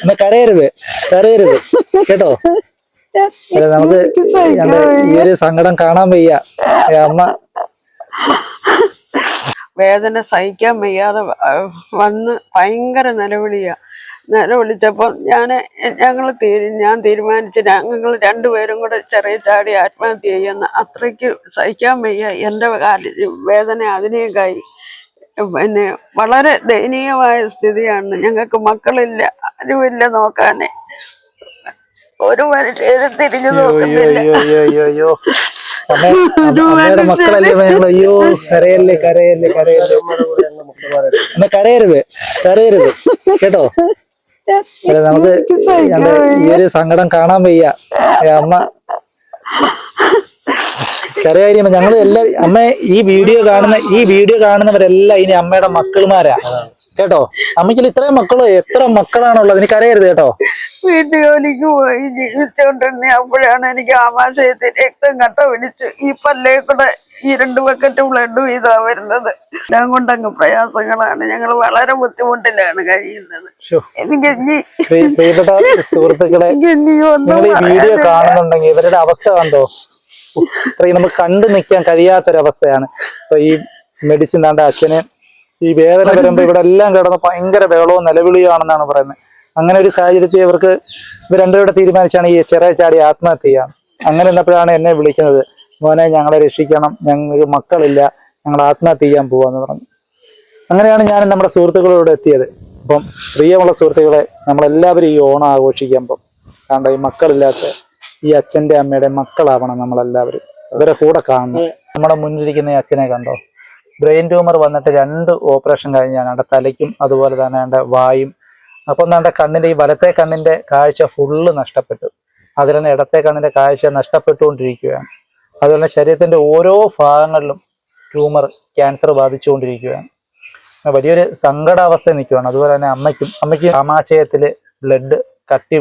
എന്നെ കരയരുത് കരയരുത് കേട്ടോ. നമുക്ക് ഈ ഒരു സങ്കടം കാണാൻ വയ്യ. അമ്മ വേദന സഹിക്കാൻ വയ്യാതെ വന്ന് ഭയങ്കര നിലവിളിച്ചപ്പോൾ ഞാൻ തീരുമാനിച്ച് ഞങ്ങൾ രണ്ടുപേരും കൂടെ ചെറിയ ചാടി ആത്മഹത്യ ചെയ്യുന്ന അത്രയ്ക്ക് സഹിക്കാൻ വയ്യ. എൻ്റെ വേദന അതിനേക്കായി. പിന്നെ വളരെ ദയനീയമായ സ്ഥിതിയാണ്. ഞങ്ങൾക്ക് മക്കളില്ല, ആരുമില്ല നോക്കാന്. ഒരു മനുഷ്യരും തിരിഞ്ഞു നോക്കുന്നില്ല. അമ്മയുടെ മക്കളല്ലേ ഞങ്ങൾ. അയ്യോ കരയല്ലേ കരയല്ലേ കരയല്ലേ. എന്നെ കരയരുത് കരയരുത് കേട്ടോ. നമുക്ക് ഈ ഒരു സങ്കടം കാണാൻ വയ്യ. അമ്മ കരയായിരിക്കുമ്പോ ഞങ്ങള് എല്ലാരും അമ്മ ഈ വീഡിയോ കാണുന്നവരെല്ലാം ഇനി അമ്മയുടെ മക്കളുമാരാ കേട്ടോ. അമ്മയ്ക്ക് ഇത്രയും മക്കളോ, എത്ര മക്കളാണുള്ളത്? എനിക്ക് അറിയരുത് കേട്ടോ. വീട്ടുജോലിക്ക് പോയി ജീവിച്ചോണ്ടിരുന്ന അപ്പോഴാണ് എനിക്ക് ആമാശയത്തിൽ രക്തം കട്ട പിടിച്ചു. ഈ പല്ലേ കൂടെ 2 ബക്കറ്റ് ബ്ലഡ് വീതാ വരുന്നത്. എല്ലാം കൊണ്ടങ്ങ് പ്രയാസങ്ങളാണ്. ഞങ്ങൾ വളരെ ബുദ്ധിമുട്ടിലാണ് കഴിയുന്നത്. എനിക്ക് പ്രിയപ്പെട്ട സുഹൃത്തുക്കളെ, നിങ്ങൾ ഈ വീഡിയോ കാണുന്നുണ്ടെങ്കിൽ ഇവരുടെ അവസ്ഥ കണ്ടോ. നമുക്ക് കണ്ടു നിൽക്കാൻ കഴിയാത്തൊരവസ്ഥയാണ്. ഇപ്പൊ ഈ മെഡിസിൻ താണ്ട അച്ഛന് ഈ വേദന വരുമ്പോ ഇവിടെ എല്ലാം കിടന്ന് ഭയങ്കര ബഹളവും നിലവിളിയാണെന്നാണ് പറയുന്നത്. അങ്ങനെ ഒരു സാഹചര്യത്തിൽ ഇവർ രണ്ടുപേരുടെ തീരുമാനിച്ചാണ് ഈ ചെറിയ ചാടി ആത്മഹത്യ ചെയ്യാം. അങ്ങനെ എന്നപ്പോഴാണ് എന്നെ വിളിക്കുന്നത്, മോനെ ഞങ്ങളെ രക്ഷിക്കണം, ഞങ്ങൾക്ക് മക്കളില്ല, ഞങ്ങൾ ആത്മഹത്യ ചെയ്യാൻ പോവാന്ന് പറഞ്ഞു. അങ്ങനെയാണ് ഞാൻ നമ്മുടെ സുഹൃത്തുക്കളോട് എത്തിയത്. അപ്പം പ്രിയമുള്ള സുഹൃത്തുക്കളെ, നമ്മളെല്ലാവരും ഈ ഓണം ആഘോഷിക്കുമ്പം കാരണം ഈ മക്കളില്ലാത്ത ഈ അച്ഛൻ്റെ അമ്മയുടെ മക്കളാവണം നമ്മളെല്ലാവരും. അവരെ കൂടെ കാണണം. നമ്മുടെ മുന്നിലിരിക്കുന്ന ഈ അച്ഛനെ കണ്ടോ, ബ്രെയിൻ ട്യൂമർ വന്നിട്ട് 2 ഓപ്പറേഷൻ കഴിഞ്ഞാണ്. എൻ്റെ തലയ്ക്കും അതുപോലെ തന്നെ എൻ്റെ വായും. അപ്പം എൻ്റെ കണ്ണിൻ്റെ ഈ വലത്തെ കണ്ണിൻ്റെ കാഴ്ച ഫുള്ള് നഷ്ടപ്പെട്ടു. അതിൽ തന്നെ ഇടത്തെ കണ്ണിൻ്റെ കാഴ്ച നഷ്ടപ്പെട്ടുകൊണ്ടിരിക്കുകയാണ്. അതുപോലെ ശരീരത്തിൻ്റെ ഓരോ ഭാഗങ്ങളിലും ട്യൂമർ, ക്യാൻസർ ബാധിച്ചുകൊണ്ടിരിക്കുകയാണ്. വലിയൊരു സങ്കടാവസ്ഥ നിൽക്കുകയാണ്. അതുപോലെ തന്നെ അമ്മയ്ക്ക് ആമാശയത്തിൽ ബ്ലഡ് കട്ടി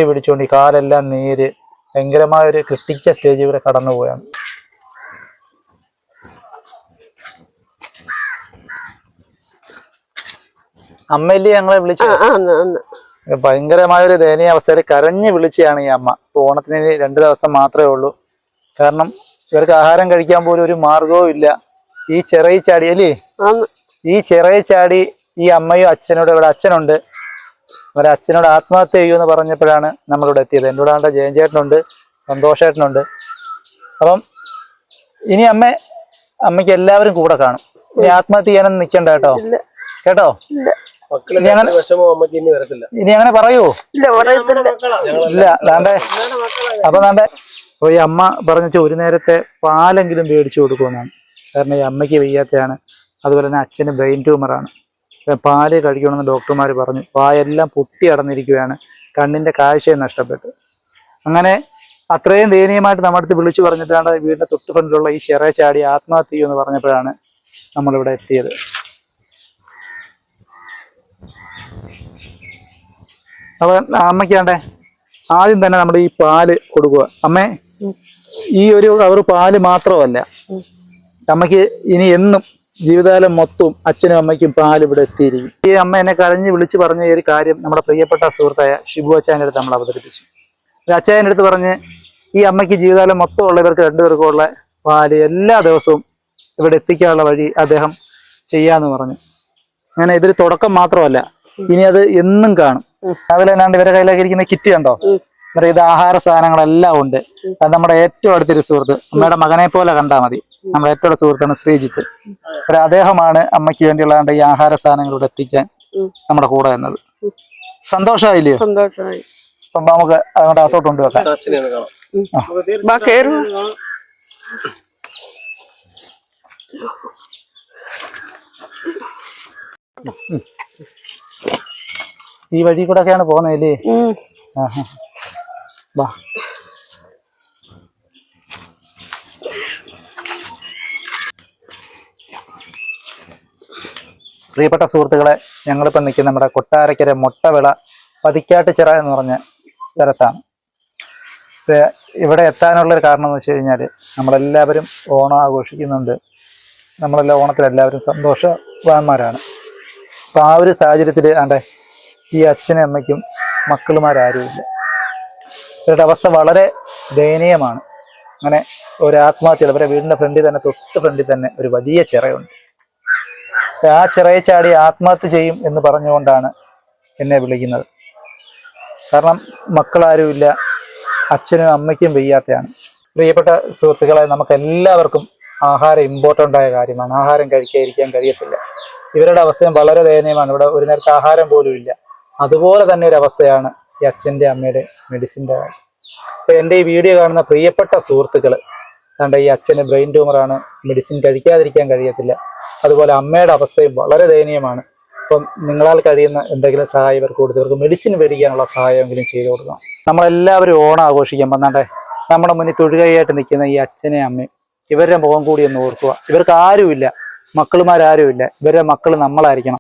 പിടിച്ചുകൊണ്ട് ഈ കാലെല്ലാം നീര്, ഭയങ്കരമായ ഒരു ക്രിട്ടിക്കൽ സ്റ്റേജ് ഇവിടെ കടന്നുപോയാണ്. അമ്മയില്ലേ ഞങ്ങളെ വിളിച്ചത്? ഭയങ്കരമായൊരു ദയനീയ അവസ്ഥയിൽ കരഞ്ഞു വിളിച്ചാണ് ഈ അമ്മ. ഓണത്തിന് 2 ദിവസം മാത്രമേ ഉള്ളൂ. കാരണം ഇവർക്ക് ആഹാരം കഴിക്കാൻ പോലും ഒരു മാർഗവും ഇല്ല. ഈ ചെറിയ ചാടി അല്ലേ, ഈ ചെറിയ ചാടി ഈ അമ്മയും അച്ഛനോട്, ഇവിടെ അച്ഛനുണ്ട്, അച്ഛനോട് ആത്മഹത്യ ചെയ്യുമെന്ന് പറഞ്ഞപ്പോഴാണ് നമ്മളിവിടെ എത്തിയത്. എൻ്റെ കൂടെ ജയൻ ചേട്ടനുണ്ട്, സന്തോഷേട്ടനുണ്ട്. അപ്പം ഇനി അമ്മയ്ക്ക് എല്ലാവരും കൂടെ കാണും. ഇനി ആത്മഹത്യ ചെയ്യാനൊന്നും നിൽക്കണ്ട കേട്ടോ. ഇനി അങ്ങനെ പറയൂ ഇല്ല ദാണ്ടേ. അപ്പൊ ഈ അമ്മ പറഞ്ഞ ഒരു നേരത്തെ പാലെങ്കിലും മേടിച്ചു കൊടുക്കുമെന്നാണ്. കാരണം ഈ അമ്മയ്ക്ക് വയ്യാത്തയാണ്. അതുപോലെ തന്നെ അച്ഛന് ബ്രെയിൻ ട്യൂമറാണ്. പാല് കഴിക്കണമെന്ന് ഡോക്ടർമാർ പറഞ്ഞു. വായെല്ലാം പൊട്ടി അടഞ്ഞിരിക്കുകയാണ്. കണ്ണിന്റെ കാഴ്ചയും നഷ്ടപ്പെട്ടു. അങ്ങനെ അത്രയും ദയനീയമായിട്ട് നമ്മുടെ അടുത്ത് വിളിച്ചു പറഞ്ഞിട്ടാണ് വീടിന്റെ തൊട്ട് ഫ്രണ്ടിലുള്ള ഈ ചെറിയ ചാടി ആത്മഹത്യ ചെയ്യുമെന്ന് പറഞ്ഞപ്പോഴാണ് നമ്മളിവിടെ എത്തിയത്. അപ്പൊ അമ്മയ്ക്കാണ്ടേ ആദ്യം തന്നെ നമ്മൾ ഈ പാല് കൊടുക്കുക. അമ്മേ, ഈ ഒരു കവർ പാല് മാത്രമല്ല, അമ്മയ്ക്ക് ഇനി എന്നും ജീവിതകാലം മൊത്തവും അച്ഛനും അമ്മയ്ക്കും പാല് ഇവിടെ എത്തിയിരിക്കും. ഈ അമ്മ എന്നെ കരഞ്ഞ് വിളിച്ച് പറഞ്ഞ ഈ ഒരു കാര്യം നമ്മുടെ പ്രിയപ്പെട്ട സുഹൃത്തായ ഷിബു അച്ചായൻ്റെ അടുത്ത് നമ്മൾ അവതരിപ്പിച്ചു. അച്ചായൻ്റെ അടുത്ത് പറഞ്ഞ് ഈ അമ്മയ്ക്ക് ജീവിതകാലം മൊത്തം ഉള്ളവർക്ക് 2 പേർക്കും ഉള്ള പാല് എല്ലാ ദിവസവും ഇവിടെ എത്തിക്കാനുള്ള വഴി അദ്ദേഹം ചെയ്യാന്ന് പറഞ്ഞു. അങ്ങനെ ഇതൊരു തുടക്കം മാത്രമല്ല, ഇനി അത് എന്നും കാണും. അതിലെന്നാണ്ട് ഇവരുടെ കയ്യിലേക്ക് ഇരിക്കുന്ന കിറ്റ് കണ്ടോ, എന്നിട്ട് ഇത് ആഹാര സാധനങ്ങളെല്ലാം ഉണ്ട്. അത് നമ്മുടെ ഏറ്റവും അടുത്തൊരു സുഹൃത്ത്, അമ്മയുടെ മകനെ പോലെ കണ്ടാൽ മതി, നമ്മുടെ ഏറ്റവും അടുത്ത സുഹൃത്താണ് ശ്രീജിത്ത്. അദ്ദേഹമാണ് അമ്മയ്ക്ക് വേണ്ടിയുള്ള ഈ ആഹാര സാധനങ്ങൾ ഇവിടെ എത്തിക്കാൻ നമ്മുടെ കൂടെ എന്നത്. സന്തോഷമായില്ലയോ? സന്തോഷമായി. അപ്പം നമുക്ക് അങ്ങോട്ട് അകത്തോട്ട് കൊണ്ടുവെക്കാം. ഈ വഴി കൂടെ ഒക്കെയാണ് പോകുന്നതല്ലേ? വാ. പ്രിയപ്പെട്ട സുഹൃത്തുക്കളെ, ഞങ്ങളിപ്പോൾ നിൽക്കുന്ന നമ്മുടെ കൊട്ടാരക്കര മൊട്ടവിള പതിക്കാട്ടുചിറ എന്ന് പറഞ്ഞ സ്ഥലത്താണ്. ഇവിടെ എത്താനുള്ളൊരു കാരണം എന്ന് വെച്ച് കഴിഞ്ഞാൽ നമ്മളെല്ലാവരും ഓണം ആഘോഷിക്കുന്നുണ്ട്. നമ്മളെല്ലാം ഓണത്തിലെല്ലാവരും സന്തോഷവാന്മാരാണ്. അപ്പോൾ ആ ഒരു സാഹചര്യത്തിൽ ആണ്ടേ ഈ അച്ഛനും അമ്മയ്ക്കും മക്കളുമാരാരുമില്ല. ഇവരുടെ അവസ്ഥ വളരെ ദയനീയമാണ്. അങ്ങനെ ഒരു ആത്മഹത്യ, അവരുടെ വീടിന്റെ ഫ്രണ്ടിൽ തന്നെ, തൊട്ട് ഫ്രണ്ടിൽ തന്നെ ഒരു വലിയ ചിറയുണ്ട്. ആ ചിറയെ ചാടി ആത്മഹത്യ ചെയ്യും എന്ന് പറഞ്ഞുകൊണ്ടാണ് എന്നെ വിളിക്കുന്നത്. കാരണം മക്കളാരുമില്ല, അച്ഛനും അമ്മയ്ക്കും വയ്യാത്തയാണ്. പ്രിയപ്പെട്ട സുഹൃത്തുക്കളെ, നമുക്ക് എല്ലാവർക്കും ആഹാരം ഇമ്പോർട്ടൻ്റ് ആയ കാര്യമാണ്. ആഹാരം കഴിക്കാതിരിക്കാൻ കഴിയത്തില്ല. ഇവരുടെ അവസ്ഥയും വളരെ ദയനീയമാണ്. ഇവിടെ ഒരു നേരത്തെ ആഹാരം പോലും ഇല്ല. അതുപോലെ തന്നെ ഒരു അവസ്ഥയാണ് ഈ അച്ഛൻ്റെ അമ്മയുടെ മെഡിസിൻ്റെ കാര്യം. അപ്പോൾ എൻ്റെ ഈ വീഡിയോ കാണുന്ന പ്രിയപ്പെട്ട സുഹൃത്തുക്കൾ, അതുകൊണ്ട് ഈ അച്ഛന് ബ്രെയിൻ ട്യൂമറാണ്, മെഡിസിൻ കഴിക്കാതിരിക്കാൻ കഴിയത്തില്ല. അതുപോലെ അമ്മയുടെ അവസ്ഥയും വളരെ ദയനീയമാണ്. അപ്പം നിങ്ങളാൽ കഴിയുന്ന എന്തെങ്കിലും സഹായം ഇവർക്ക് കൊടുത്ത് ഇവർക്ക് മെഡിസിൻ മേടിക്കാനുള്ള സഹായമെങ്കിലും ചെയ്തു കൊടുക്കണം. നമ്മളെല്ലാവരും ഓണം ആഘോഷിക്കുമ്പോൾ എന്നാണ്ടേ നമ്മുടെ മുന്നിൽ തൊഴുകയായിട്ട് നിൽക്കുന്ന ഈ അച്ഛനെയും അമ്മയും ഇവരുടെ മുഖം കൂടി ഒന്ന് ഓർക്കുക. ഇവർക്ക് ആരുമില്ല, മക്കളുമാരാരുമില്ല. ഇവരുടെ മക്കൾ നമ്മളായിരിക്കണം.